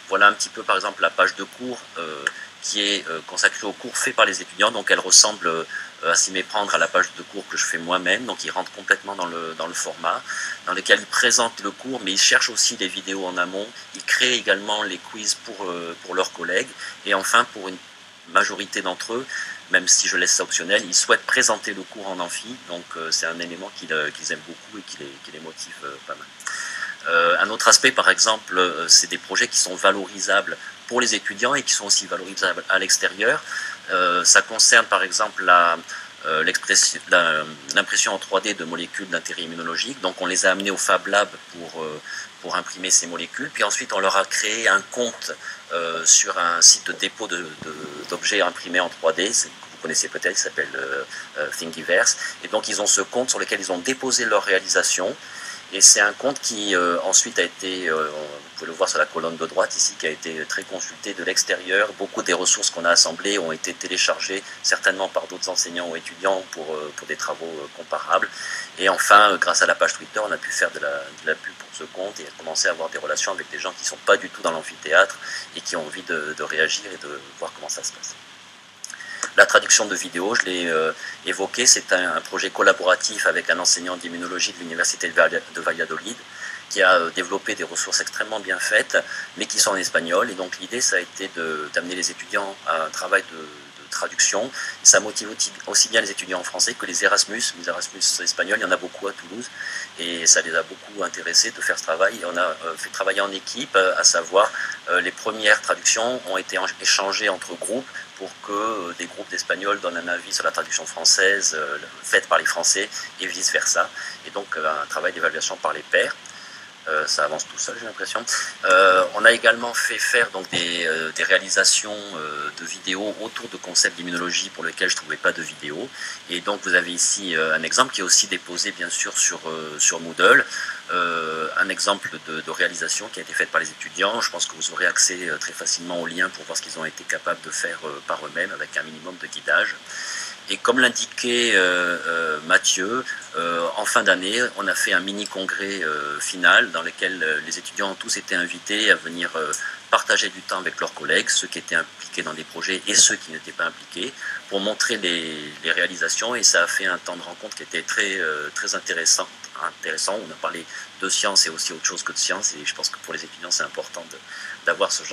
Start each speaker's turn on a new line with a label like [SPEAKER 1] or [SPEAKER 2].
[SPEAKER 1] Voilà un petit peu par exemple la page de cours qui est consacrée aux cours faits par les étudiants, donc elle ressemble à s'y méprendre à la page de cours que je fais moi-même, donc ils rentrent complètement dans le format, dans lequel ils présentent le cours, mais ils cherchent aussi des vidéos en amont, ils créent également les quiz pour leurs collègues, et enfin pour une majorité d'entre eux, même si je laisse ça optionnel, ils souhaitent présenter le cours en amphi, donc c'est un élément qu'ils aiment beaucoup et qui les motive pas mal. Un autre aspect, par exemple, c'est des projets qui sont valorisables pour les étudiants et qui sont aussi valorisables à l'extérieur. Ça concerne par exemple l'impression en 3D de molécules d'intérêt immunologique. Donc on les a amenés au Fab Lab pour imprimer ces molécules. Puis ensuite on leur a créé un compte sur un site de dépôt d'objets imprimés en 3D. Vous connaissez peut-être, il s'appelle Thingiverse. Et donc ils ont ce compte sur lequel ils ont déposé leurs réalisations. Et c'est un compte qui ensuite a été, vous pouvez le voir sur la colonne de droite ici, qui a été très consulté de l'extérieur. Beaucoup des ressources qu'on a assemblées ont été téléchargées, certainement par d'autres enseignants ou étudiants pour des travaux comparables. Et enfin, grâce à la page Twitter, on a pu faire de la pub pour ce compte et commencer à avoir des relations avec des gens qui ne sont pas du tout dans l'amphithéâtre et qui ont envie de réagir et de voir comment ça se passe. La traduction de vidéos, je l'ai évoqué, c'est un projet collaboratif avec un enseignant d'immunologie de l'université de Valladolid qui a développé des ressources extrêmement bien faites, mais qui sont en espagnol. Et donc l'idée, ça a été d'amener les étudiants à un travail de traduction. Ça motive aussi bien les étudiants en français que les Erasmus espagnols, il y en a beaucoup à Toulouse, et ça les a beaucoup intéressés de faire ce travail. Et on a fait travailler en équipe, à savoir les premières traductions ont été échangées entre groupes pour que des groupes d'Espagnols donnent un avis sur la traduction française faite par les Français et vice-versa. Et donc un travail d'évaluation par les pairs. Ça avance tout seul, j'ai l'impression. On a également fait faire donc, des réalisations de vidéos autour de concepts d'immunologie pour lesquels je ne trouvais pas de vidéos. Et donc vous avez ici un exemple qui est aussi déposé bien sûr sur Moodle. Un exemple de réalisation qui a été faite par les étudiants. Je pense que vous aurez accès très facilement au lien pour voir ce qu'ils ont été capables de faire par eux-mêmes avec un minimum de guidage. Et comme l'indiquait Mathieu, en fin d'année, on a fait un mini-congrès final dans lequel les étudiants ont tous été invités à venir partager du temps avec leurs collègues, ceux qui étaient impliqués dans des projets et ceux qui n'étaient pas impliqués, pour montrer les réalisations. Et ça a fait un temps de rencontre qui était très intéressant. On a parlé de science et aussi autre chose que de science. Et je pense que pour les étudiants, c'est important d'avoir ce genre